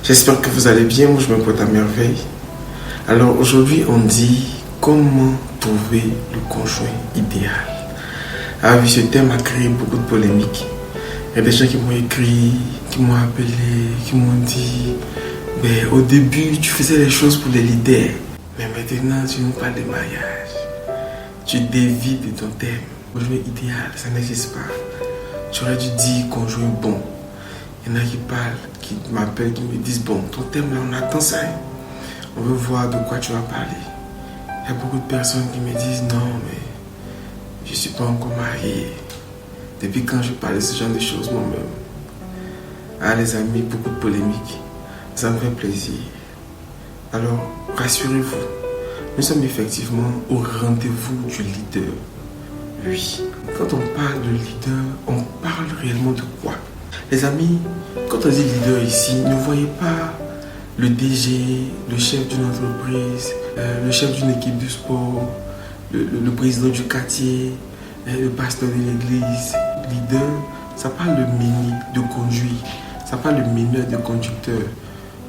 J'espère que vous allez bien, moi je me porte à merveille. Alors aujourd'hui on dit comment trouver le conjoint idéal. Ah oui, ce thème a créé beaucoup de polémiques. Il y a des gens qui m'ont écrit, qui m'ont appelé, qui m'ont dit au début tu faisais les choses pour les leaders, mais maintenant tu nous parles de mariage. Tu dévies de ton thème. Conjoint idéal, ça n'existe pas. Tu aurais dû dire conjoint bon. Il y en a qui parlent, qui m'appellent, qui me disent bon, ton thème là, on attend ça. On veut voir de quoi tu vas parler. Il y a beaucoup de personnes qui me disent non, mais je ne suis pas encore marié. Depuis quand je parle de ce genre de choses moi-même? Ah les amis, beaucoup de polémiques. Ça me fait plaisir. Alors, rassurez-vous, nous sommes effectivement au rendez-vous du leader. Oui, quand on parle de leader, on parle réellement de quoi? Les amis, quand on dit leader ici, ne voyez pas le DG, le chef d'une entreprise, le chef d'une équipe de sport, le président du quartier, le pasteur de l'église. Leader, ça parle de mini, de conduit, ça parle de meneur, de conducteur,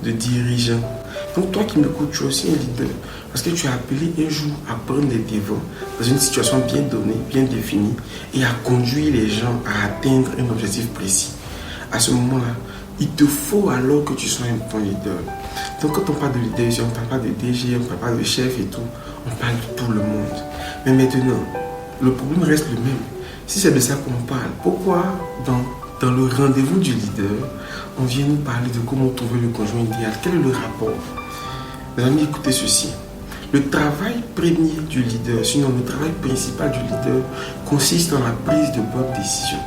de dirigeant. Donc toi qui m'écoutes, tu es aussi un leader. Parce que tu as appelé un jour à prendre les devants dans une situation bien donnée, bien définie, et à conduire les gens à atteindre un objectif précis. À ce moment-là, il te faut alors que tu sois un bon leader. Donc quand on parle de leader, on ne parle pas de DG, on ne parle pas de chef et tout, on parle de tout le monde. Mais maintenant, le problème reste le même. Si c'est de ça qu'on parle, pourquoi dans le rendez-vous du leader, on vient nous parler de comment trouver le conjoint idéal? Quel est le rapport? Mes amis, écoutez ceci. Le travail premier du leader, sinon le travail principal du leader, consiste dans la prise de bonnes décisions.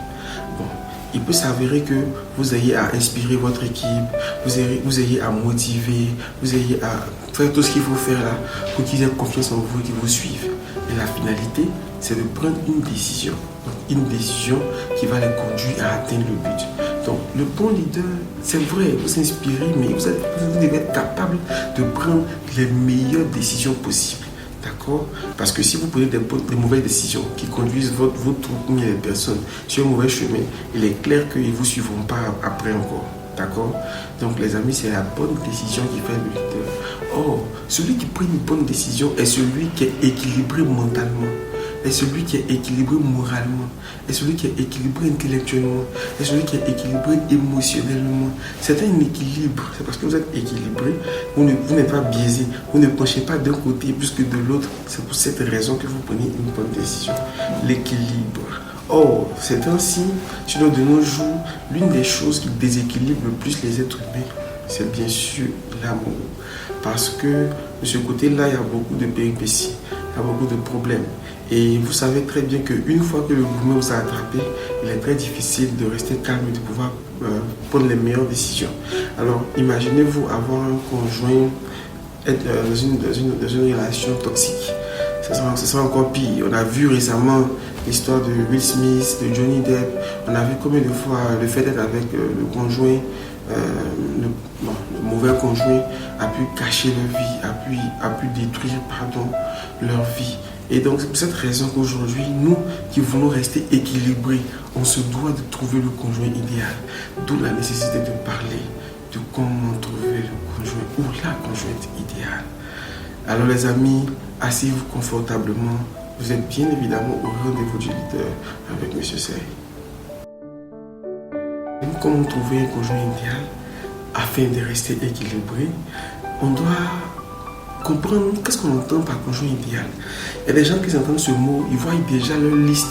Bon, il peut s'avérer que vous ayez à inspirer votre équipe, vous ayez à motiver, vous ayez à faire tout ce qu'il faut faire là pour qu'ils aient confiance en vous et qu'ils vous suivent. Et la finalité, c'est de prendre une décision. Donc, une décision qui va les conduire à atteindre le but. Donc, le bon leader, c'est vrai, vous inspirez, mais vous devez être capable de prendre les meilleures décisions possibles. D'accord? Parce que si vous prenez des mauvaises décisions qui conduisent votre troupe ou les personnes sur un mauvais chemin, il est clair qu'ils ne vous suivront pas après encore. D'accord? Donc les amis, c'est la bonne décision qui fait le leader. Or, celui qui prend une bonne décision est celui qui est équilibré mentalement, est celui qui est équilibré moralement, est celui qui est équilibré intellectuellement, est celui qui est équilibré émotionnellement. C'est un équilibre. C'est parce que vous êtes équilibré, vous n'êtes pas biaisé, vous ne penchez pas d'un côté plus que de l'autre. C'est pour cette raison que vous prenez une bonne décision. L'équilibre. Or, c'est ainsi, sinon de nos jours, l'une des choses qui déséquilibre le plus les êtres humains, c'est bien sûr l'amour. Parce que de ce côté-là, il y a beaucoup de péripéties, il y a beaucoup de problèmes. Et vous savez très bien qu'une fois que le gourmet vous a attrapé, il est très difficile de rester calme et de pouvoir prendre les meilleures décisions. Alors, imaginez-vous avoir un conjoint, être dans une relation toxique. Ce sera encore pire. On a vu récemment l'histoire de Will Smith, de Johnny Depp. On a vu combien de fois le fait d'être avec le conjoint, le mauvais conjoint a pu cacher leur vie, a pu détruire leur vie. Et donc c'est pour cette raison qu'aujourd'hui, nous qui voulons rester équilibrés, on se doit de trouver le conjoint idéal. D'où la nécessité de parler de comment trouver le conjoint ou la conjointe idéale. Alors les amis, asseyez-vous confortablement. Vous êtes bien évidemment au rendez-vous du leader avec M. Sey. Comment trouver un conjoint idéal afin de rester équilibré? On doit comprendre qu'est-ce qu'on entend par conjoint idéal. Il y a des gens qui entendent ce mot, ils voient déjà leur liste.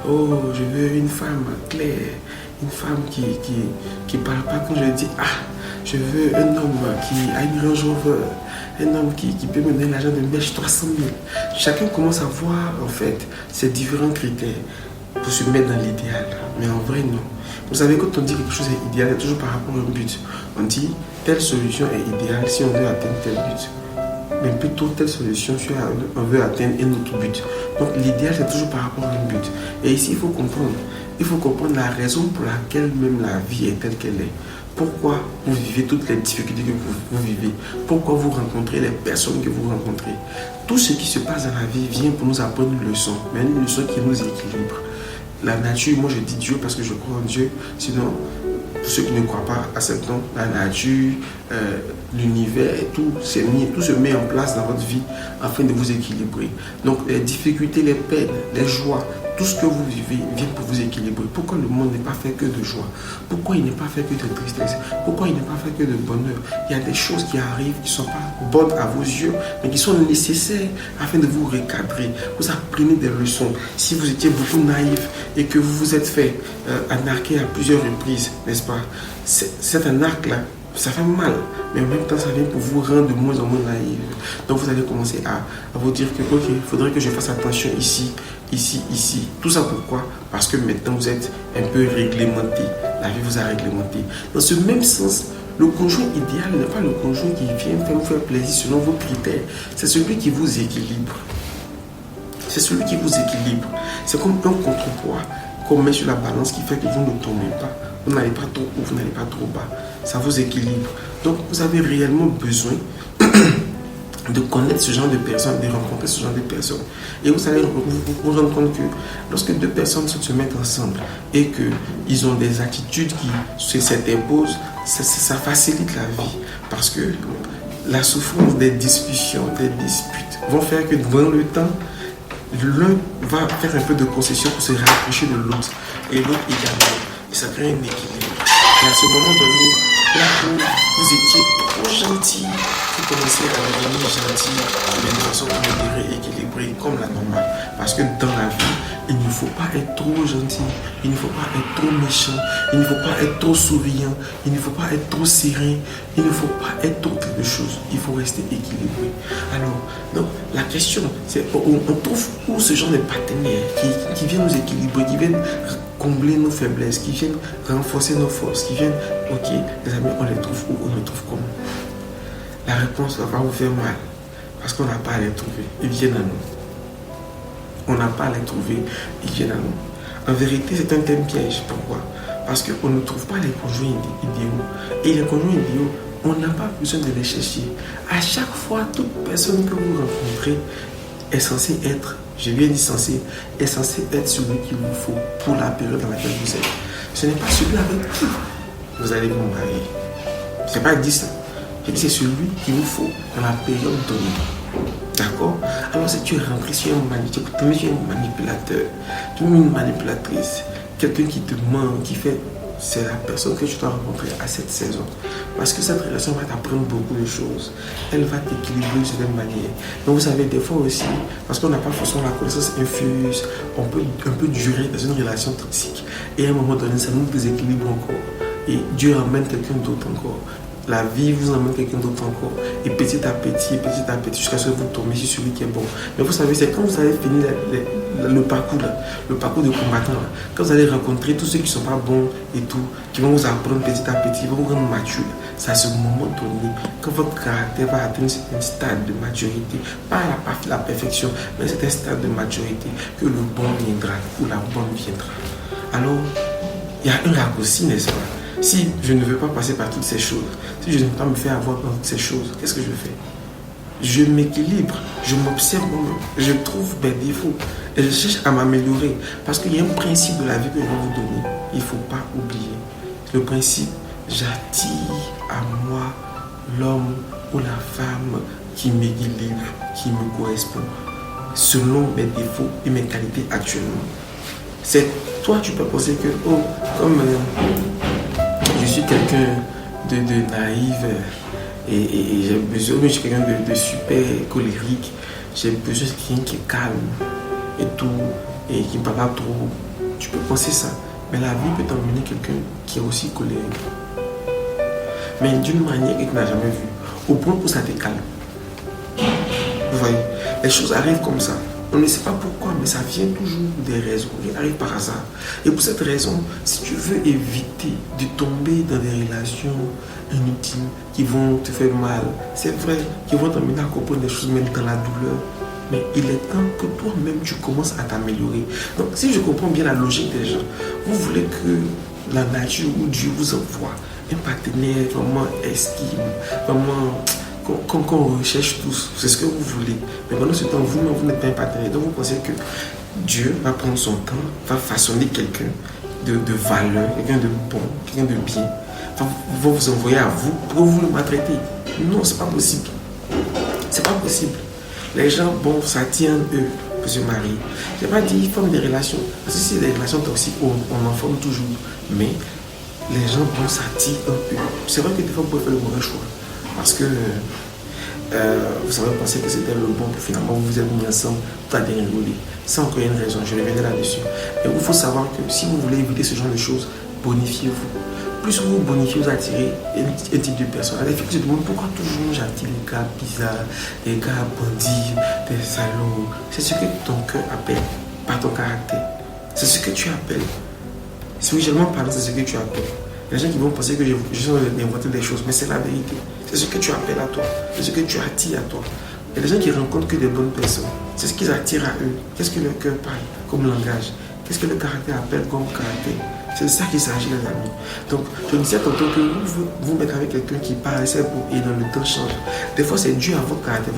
Oh, je veux une femme claire, une femme qui parle pas quand je dis je veux un homme qui a une Range Rover, un homme qui peut me donner l'argent de mèche 300 000. Chacun commence à voir en fait ces différents critères pour se mettre dans l'idéal. Mais en vrai, non. Vous savez, quand on dit quelque chose est idéal, c'est toujours par rapport à un but. On dit telle solution est idéale si on veut atteindre tel but. Mais plutôt telle solution si on veut atteindre un autre but. Donc l'idéal, c'est toujours par rapport à un but. Et ici, il faut comprendre la raison pour laquelle même la vie est telle qu'elle est. Pourquoi vous vivez toutes les difficultés que vous vivez? Pourquoi vous rencontrez les personnes que vous rencontrez? Tout ce qui se passe dans la vie vient pour nous apprendre une leçon, mais une leçon qui nous équilibre. La nature, moi je dis Dieu parce que je crois en Dieu, sinon pour ceux qui ne croient pas, acceptons la nature, l'univers, tout se met en place dans votre vie afin de vous équilibrer. Donc les difficultés, les peines, les joies, tout ce que vous vivez vient pour vous équilibrer. Pourquoi le monde n'est pas fait que de joie? Pourquoi il n'est pas fait que de tristesse? Pourquoi il n'est pas fait que de bonheur? Il y a des choses qui arrivent qui ne sont pas bonnes à vos yeux, mais qui sont nécessaires afin de vous recadrer. Vous apprenez des leçons. Si vous étiez beaucoup naïf et que vous vous êtes fait anarquer à plusieurs reprises, n'est-ce pas? C'est un arc-là. Ça fait mal, mais en même temps, ça vient pour vous rendre de moins en moins naïf. Donc, vous allez commencer à vous dire que, ok, il faudrait que je fasse attention ici, ici, ici. Tout ça pourquoi? Parce que maintenant, vous êtes un peu réglementé. La vie vous a réglementé. Dans ce même sens, le conjoint idéal n'est pas le conjoint qui vient vous faire plaisir selon vos critères. C'est celui qui vous équilibre. C'est celui qui vous équilibre. C'est comme un contrepoids qu'on met sur la balance qui fait que vous ne tombez pas. Vous n'allez pas trop haut, vous n'allez pas trop bas. Ça vous équilibre. Donc, vous avez réellement besoin de connaître ce genre de personnes, de rencontrer ce genre de personnes. Et vous allez vous rendre compte que lorsque deux personnes se mettent ensemble et qu'ils ont des attitudes qui s'imposent, ça facilite la vie. Parce que la souffrance des discussions, des disputes vont faire que dans le temps, l'un va faire un peu de concession pour se rapprocher de l'autre et l'autre également. Et ça crée un équilibre. Et à ce moment donné, là où vous étiez trop gentil, vous commencez à devenir gentil de façon modérée, équilibrée, comme la normale. Parce que dans la vie, il ne faut pas être trop gentil, il ne faut pas être trop méchant, il ne faut pas être trop souriant, il ne faut pas être trop serein, il ne faut pas être trop de choses. Il faut rester équilibré. Alors, donc, la question, c'est on trouve où ce genre de partenaires qui viennent nous équilibrer, qui viennent combler nos faiblesses, qui viennent renforcer nos forces, qui viennent, ok, les amis, on les trouve où, on les trouve comment? La réponse va vous faire mal, parce qu'on n'a pas à les trouver, ils viennent à nous. On n'a pas à les trouver, ils viennent à nous. En vérité, c'est un thème piège. Pourquoi? Parce qu'on ne trouve pas les conjoints idéaux. Et les conjoints idéaux, on n'a pas besoin de les chercher. À chaque fois, toute personne que vous rencontrez est censée être, j'ai bien dit censée, est censée être celui qu'il vous faut pour la période dans laquelle vous êtes. Ce n'est pas celui avec qui vous allez vous marier. Je n'ai pas dit ça. J'ai dit c'est celui qu'il vous faut dans la période donnée. D'accord? Alors si tu es rentré sur un manipulateur, tu es une manipulatrice, quelqu'un qui te ment, qui fait, c'est la personne que tu dois rencontrer à cette saison. Parce que cette relation va t'apprendre beaucoup de choses. Elle va t'équilibrer de certaine manière. Donc vous savez, des fois aussi, parce qu'on n'a pas forcément la connaissance infuse, on peut un peu durer dans une relation toxique. Et à un moment donné, ça nous déséquilibre encore. Et Dieu emmène quelqu'un d'autre encore. La vie vous emmène quelqu'un d'autre encore. Et petit à petit, jusqu'à ce que vous tombez sur celui qui est bon. Mais vous savez, c'est quand vous allez finir le parcours de combattant, là, quand vous allez rencontrer tous ceux qui ne sont pas bons et tout, qui vont vous apprendre petit à petit, vont vous rendre mature. C'est à ce moment donné, quand votre caractère va atteindre un stade de maturité, pas la perfection, mais c'est un stade de maturité, que le bon viendra ou la bonne viendra. Alors, il y a un raccourci, n'est-ce pas? Si je ne veux pas passer par toutes ces choses, si je ne veux pas me faire avoir par toutes ces choses, qu'est-ce que je fais? Je m'équilibre, je m'observe moi-même, je trouve mes défauts et je cherche à m'améliorer. Parce qu'il y a un principe de la vie que je vais vous donner, il ne faut pas oublier. Le principe, j'attire à moi l'homme ou la femme qui m'équilibre, qui me correspond, selon mes défauts et mes qualités actuellement. C'est toi, tu peux penser que, je suis quelqu'un de naïf et j'ai besoin, je suis quelqu'un de super colérique, j'ai besoin de quelqu'un qui est calme et tout, et qui ne parle pas trop. Tu peux penser ça, mais la vie peut t'emmener quelqu'un qui est aussi colérique, mais d'une manière que tu n'as jamais vue, au point où ça te calme. Vous voyez, les choses arrivent comme ça. On ne sait pas pourquoi, mais ça vient toujours des raisons. Il arrive par hasard. Et pour cette raison, si tu veux éviter de tomber dans des relations inutiles qui vont te faire mal, c'est vrai, qui vont t'amener à comprendre des choses même dans la douleur, mais il est temps que toi-même tu commences à t'améliorer. Donc si je comprends bien la logique des gens, vous voulez que la nature ou Dieu vous envoie un partenaire vraiment estime, vraiment qu'on recherche tous, c'est ce que vous voulez. Mais pendant ce temps, vous-même, vous n'êtes pas un partenaire. Donc vous pensez que Dieu va prendre son temps, va façonner quelqu'un de valeur, quelqu'un de bon, quelqu'un de bien, va vous envoyer à vous pour vous le maltraiter. Non, c'est pas possible. C'est pas possible. Les gens, bon, ça tient eux pour se marier. Je n'ai pas dit forme des relations. Parce que si c'est des relations toxiques, on en forme toujours. Mais les gens, bon, ça tire un peu. C'est vrai que des fois, vous pouvez faire le mauvais choix. Parce que vous savez penser que c'était le bon, puis finalement vous vous êtes mis ensemble, tout a dérégulé. C'est encore une raison, je reviendrai là-dessus. Mais il faut savoir que si vous voulez éviter ce genre de choses, bonifiez-vous. Plus vous vous bonifiez, vous attirez un type de personne. Les filles se demandent pourquoi toujours j'attire les gars bizarres, les gars bandits, des salauds. C'est ce que ton cœur appelle, pas ton caractère. C'est ce que tu appelles. Spirituellement parlant, c'est ce que tu appelles. Les gens qui vont penser que je suis en train d'inventer des choses, mais c'est la vérité. C'est ce que tu appelles à toi. C'est ce que tu attires à toi. Il y a des gens qui rencontrent que des bonnes personnes. C'est ce qu'ils attirent à eux. Qu'est-ce que leur cœur parle comme langage? Qu'est-ce que le caractère appelle comme caractère? C'est de ça qu'il s'agit, les amis. Donc, je disais tantôt que vous mettez avec quelqu'un qui paraissait beau et dans le temps change. Des fois, c'est dû à votre caractère.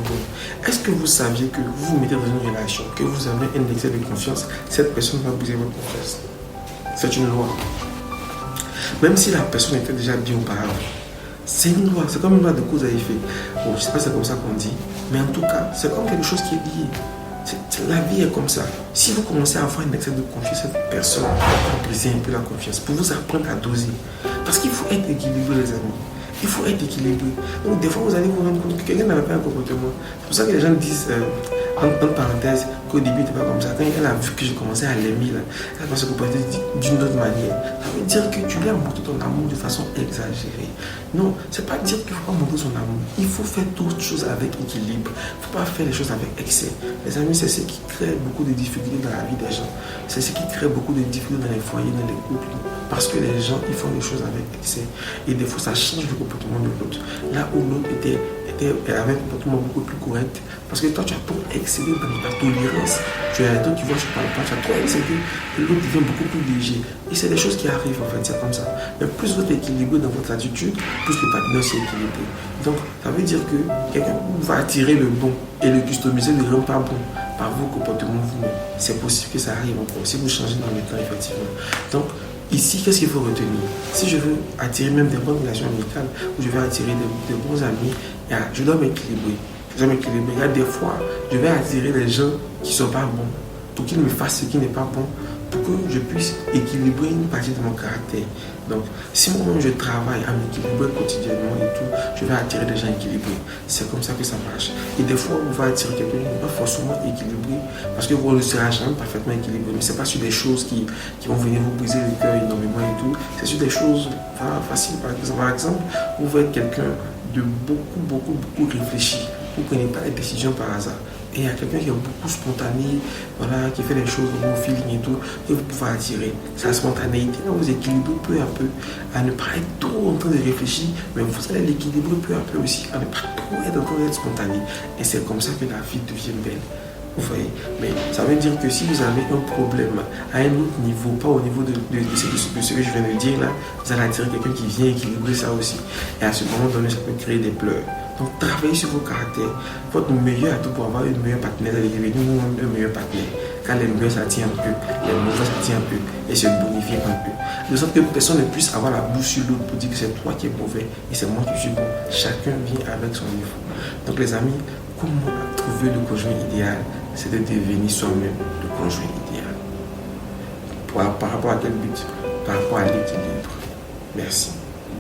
Est-ce que vous saviez que vous vous mettez dans une relation, que vous avez un excès de confiance, cette personne va briser votre confiance? C'est une loi. Même si la personne était déjà bien auparavant. C'est une loi, c'est comme une loi de cause à effet. Bon, je ne sais pas si c'est comme ça qu'on dit, mais en tout cas, c'est comme quelque chose qui est lié. La vie est comme ça. Si vous commencez à avoir un excès de confiance, cette personne va briser un peu la confiance pour vous apprendre à doser. Parce qu'il faut être équilibré, les amis. Il faut être équilibré. Donc, des fois, vous allez vous rendre compte que quelqu'un n'avait pas un comportement. C'est pour ça que les gens disent, en parenthèse, qu'au début, il n'était pas comme ça. Quand elle a vu que j'ai commencé à l'aimer, elle va se comporter d'une autre manière. Ça veut dire que tu lui as montré ton amour de façon exagérée. Non, c'est pas dire qu'il ne faut pas montrer son amour. Il faut faire toutes choses avec équilibre. Il ne faut pas faire les choses avec excès. Les amis, c'est ce qui crée beaucoup de difficultés dans la vie des gens. C'est ce qui crée beaucoup de difficultés dans les foyers, dans les couples. Parce que les gens, ils font des choses avec excès. Et des fois, ça change le comportement de l'autre. Là où l'autre avait un comportement beaucoup plus correct. Parce que toi, tu as trop excédé dans ta tolérance. Tu vois, tu parles pas, tu as trop excédé. Et l'autre devient beaucoup plus léger. Et c'est des choses qui arrivent, en fait, c'est comme ça. Mais plus vous êtes équilibré dans votre attitude, plus le partenaire s'est équilibré. Donc, ça veut dire que quelqu'un va attirer le bon et le customiser ne rend pas bon par vos comportements vous-même. C'est possible que ça arrive encore si vous changez dans le temps, effectivement. Donc, ici, qu'est-ce qu'il faut retenir? Si je veux attirer même des bonnes relations amicales, ou je veux attirer de bons amis, je dois m'équilibrer. Il y a des fois, je vais attirer les gens qui ne sont pas bons, pour qu'ils me fassent ce qui n'est pas bon, pour que je puisse équilibrer une partie de mon caractère. Donc, si moi-même je travaille à m'équilibrer quotidiennement et tout, je vais attirer des gens équilibrés. C'est comme ça que ça marche. Et des fois, on va attirer quelqu'un qui n'est pas forcément équilibré, parce que vous ne serez jamais parfaitement équilibré. Mais ce n'est pas sur des choses qui vont venir vous briser le cœur énormément et tout. C'est sur des choses faciles. Par exemple, vous êtes quelqu'un de beaucoup réfléchi. Vous ne prenez pas les décisions par hasard. Et il y a quelqu'un qui est beaucoup spontané, voilà, qui fait les choses au feeling et tout, que vous pouvez attirer. Sa spontanéité va vous équilibrer peu à peu, à ne pas être trop en train de réfléchir, mais vous allez l'équilibrer peu à peu aussi, à ne pas trop être en train d'être spontané. Et c'est comme ça que la vie devient belle. Vous voyez? Mais ça veut dire que si vous avez un problème à un autre niveau, pas au niveau de ce que je viens de dire là, vous allez attirer quelqu'un qui vient équilibrer ça aussi. Et à ce moment donné, ça peut créer des pleurs. Donc, travaillez sur vos caractères. Votre meilleur atout pour avoir une meilleure partenaire, c'est devenir vous-même un meilleur partenaire. Quand les meilleurs, ça tient un peu, les mauvais, ça tient un peu, et se bonifier un peu. De sorte que personne ne puisse avoir la bouche sur l'autre pour dire que c'est toi qui es mauvais et c'est moi qui suis bon. Chacun vient avec son niveau. Donc, les amis, comment trouver le conjoint idéal? C'est de devenir soi-même le conjoint idéal. Par rapport à quel but? Par rapport à l'équilibre. Merci.